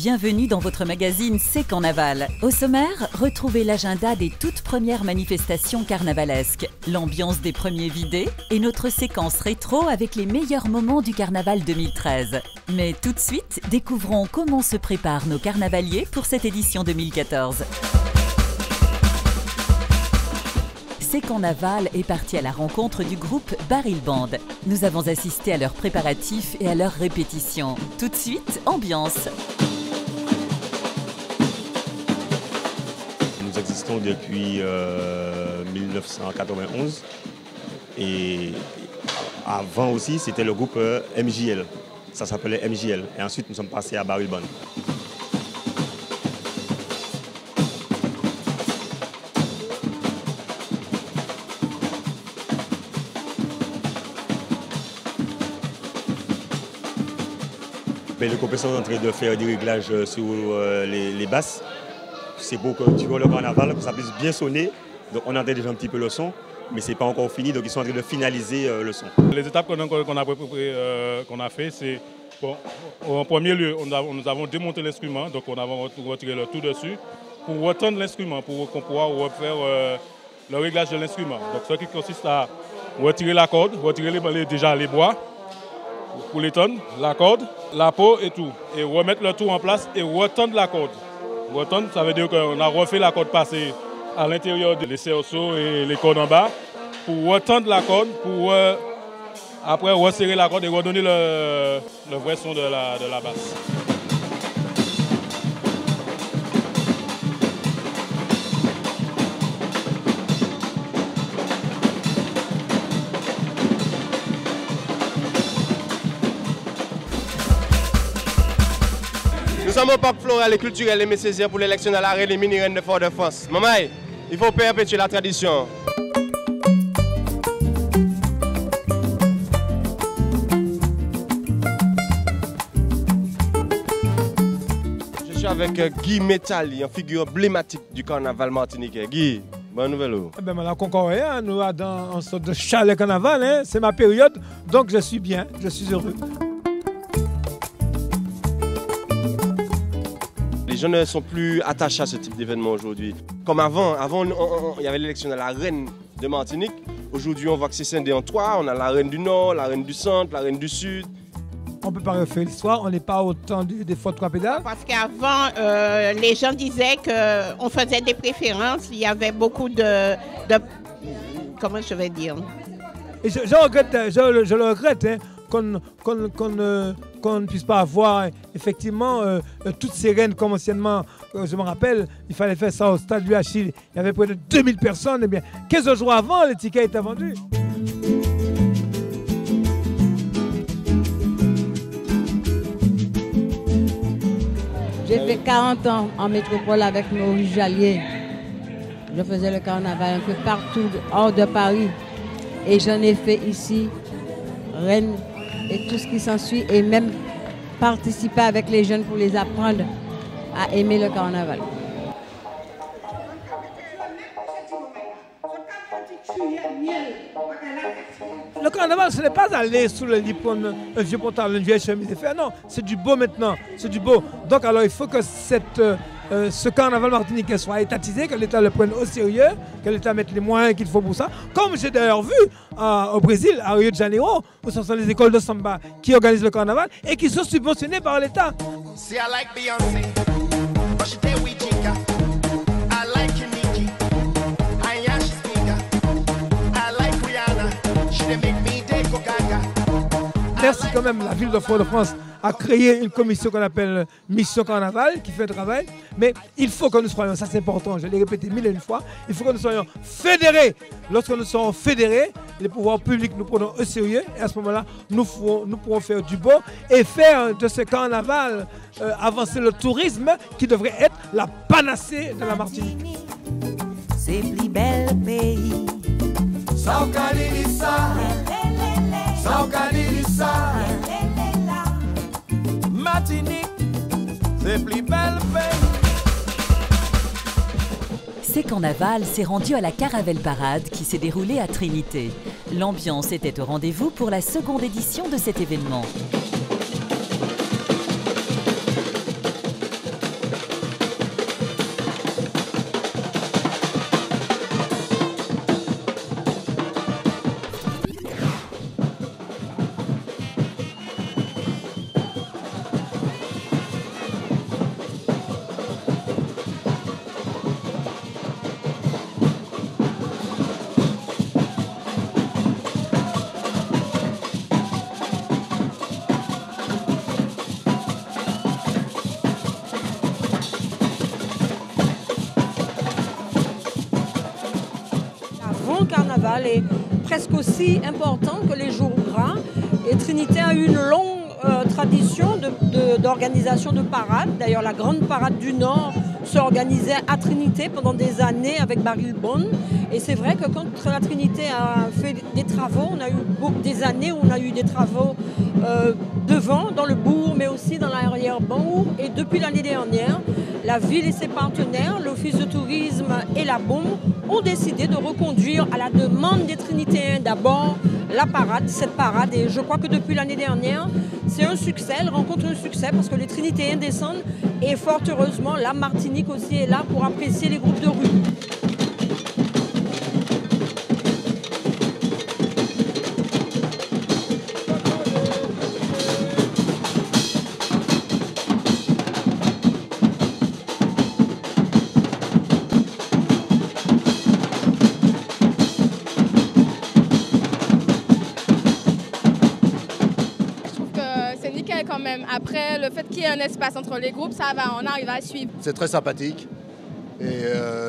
Bienvenue dans votre magazine C'est Carnaval. Au sommaire, retrouvez l'agenda des toutes premières manifestations carnavalesques, l'ambiance des premiers vidés et notre séquence rétro avec les meilleurs moments du carnaval 2013. Mais tout de suite, découvrons comment se préparent nos carnavaliers pour cette édition 2014. C'est Carnaval est parti à la rencontre du groupe Baril Band. Nous avons assisté à leurs préparatifs et à leurs répétitions. Tout de suite, ambiance. Nous existons depuis 1991 et avant aussi c'était le groupe MJL, ça s'appelait MJL et ensuite nous sommes passés à Baril Band. Mais le groupe est en train de faire des réglages sur les basses. C'est pour que durant le carnaval, que ça puisse bien sonner. Donc on entend déjà un petit peu le son, mais ce n'est pas encore fini, donc ils sont en train de finaliser le son. Les étapes qu'on a fait, c'est bon, en premier lieu, nous avons démonté l'instrument, donc on a retiré le tout dessus pour retendre l'instrument, pour qu'on puisse refaire le réglage de l'instrument. Donc ce qui consiste à retirer la corde, retirer déjà les bois pour les tonnes, la corde, la peau et tout, et remettre le tout en place et retendre la corde. Retendre, ça veut dire qu'on a refait la corde passée à l'intérieur des cerceaux et les cordes en bas pour retendre la corde, pour après resserrer la corde et redonner le vrai son de la basse. Nous sommes au parc floral et culturel Aimé Césaire pour l'élection à la reine et mini-reine de Fort-de-France. Maman, il faut perpétuer la tradition. Je suis avec Guy Métali, une figure emblématique du carnaval martiniquais. Guy, bonne nouvelle. Eh ben, on a concordé, hein, nous sommes dans une sorte de chalet carnaval, hein, c'est ma période, donc je suis bien, je suis heureux. Les gens ne sont plus attachés à ce type d'événement aujourd'hui. Comme avant, il y avait l'élection de la reine de Martinique. Aujourd'hui, on voit que c'est scindé en trois. On a la reine du Nord, la reine du Centre, la reine du Sud. On ne peut pas refaire l'histoire, on n'est pas au temps des fois trois pédales. Parce qu'avant, les gens disaient qu'on faisait des préférences. Il y avait beaucoup de comment je vais dire? Et je le regrette, hein, qu'on ne puisse pas avoir effectivement toutes ces reines comme anciennement. Je me rappelle, il fallait faire ça au stade du Achille. Il y avait près de 2000 personnes. Et bien, 15 jours avant, les tickets étaient vendus. J'ai fait 40 ans en métropole avec Maurice Jallier. Je faisais le carnaval un peu partout hors de Paris. Et j'en ai fait ici, Rennes et tout ce qui s'ensuit, et même participer avec les jeunes pour les apprendre à aimer le carnaval. Le carnaval, ce n'est pas aller sous le lit pour un vieux pantalon, une vieille chemise et faire. Non, c'est du beau maintenant, c'est du beau. Donc alors il faut que ce carnaval martiniquais soit étatisé, que l'État le prenne au sérieux, que l'État mette les moyens qu'il faut pour ça. Comme j'ai d'ailleurs vu au Brésil, à Rio de Janeiro, où ce sont les écoles de samba qui organisent le carnaval et qui sont subventionnées par l'État. Merci quand même, la ville de Fort-de-France a créé une commission qu'on appelle Mission Carnaval qui fait le travail. Mais il faut que nous soyons, ça c'est important, je l'ai répété mille et une fois, il faut que nous soyons fédérés. Lorsque nous serons fédérés, les pouvoirs publics nous prenons au sérieux et à ce moment-là, nous pourrons faire du beau et faire de ce carnaval avancer le tourisme qui devrait être la panacée de la Martinique. C'est plus bel pays. Martinique, c'est plus bel pays. C'est Carnaval s'est rendu à la Caravelle Parade qui s'est déroulée à Trinité. L'ambiance était au rendez-vous pour la seconde édition de cet événement. carnaval est presque aussi important que les jours gras. Et Trinité a eu une longue tradition d'organisation de parades. D'ailleurs, la grande parade du Nord s'organisait à Trinité pendant des années avec Baril Bonne. Et c'est vrai que quand la Trinité a fait des travaux, on a eu des années où on a eu des travaux devant, dans le bourg, mais aussi dans l'arrière-bourg. Et depuis l'année dernière, la ville et ses partenaires, l'Office de tourisme et la BOM, ont décidé de reconduire à la demande des Trinitéens d'abord la parade, cette parade. Et je crois que depuis l'année dernière, c'est un succès, elle rencontre un succès parce que les Trinitéens descendent et fort heureusement, la Martinique aussi est là pour apprécier les groupes de rue. Quand même. Après, le fait qu'il y ait un espace entre les groupes, ça va, on arrive à suivre. C'est très sympathique et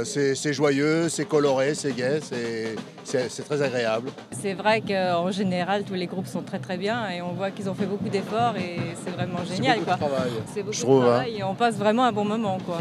c'est joyeux, c'est coloré, c'est gai, c'est très agréable. C'est vrai qu'en général, tous les groupes sont très très bien et on voit qu'ils ont fait beaucoup d'efforts et c'est vraiment génial. C'est beaucoup de travail. C'est beaucoup de travail et on passe vraiment un bon moment, quoi.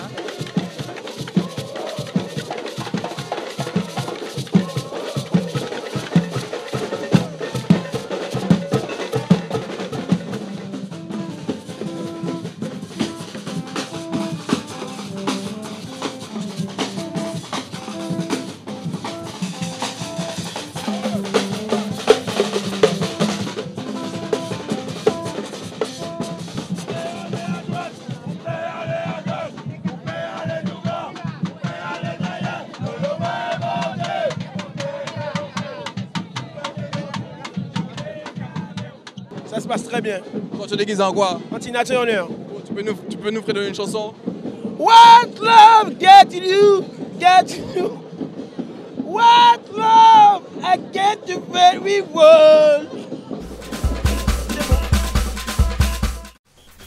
Ça se passe très bien. Quand tu es déguisé en quoi? En Tina Turner. Tu peux nous faire une chanson? What love get you, get you. What love I get the very world.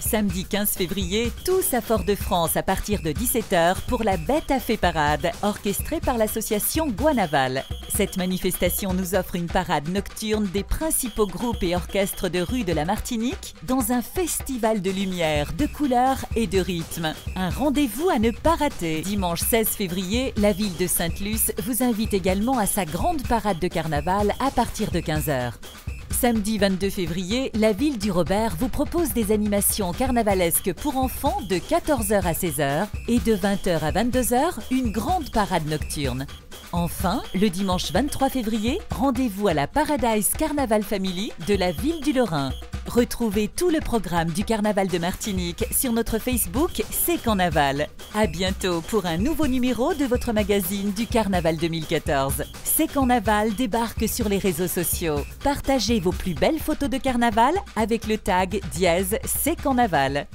Samedi 15 février, tous à Fort-de-France à partir de 17h pour la Bête à Fée Parade, orchestrée par l'association Guanaval. Cette manifestation nous offre une parade nocturne des principaux groupes et orchestres de rue de la Martinique dans un festival de lumière, de couleurs et de rythme. Un rendez-vous à ne pas rater. Dimanche 16 février, la ville de Sainte-Luce vous invite également à sa grande parade de carnaval à partir de 15h. Samedi 22 février, la ville du Robert vous propose des animations carnavalesques pour enfants de 14h à 16h et de 20h à 22h, une grande parade nocturne. Enfin, le dimanche 23 février, rendez-vous à la Paradise Carnaval Family de la ville du Lorrain. Retrouvez tout le programme du Carnaval de Martinique sur notre Facebook C'est Carnaval. À bientôt pour un nouveau numéro de votre magazine du Carnaval 2014. C'est Carnaval débarque sur les réseaux sociaux. Partagez vos plus belles photos de carnaval avec le tag #C'est Carnaval.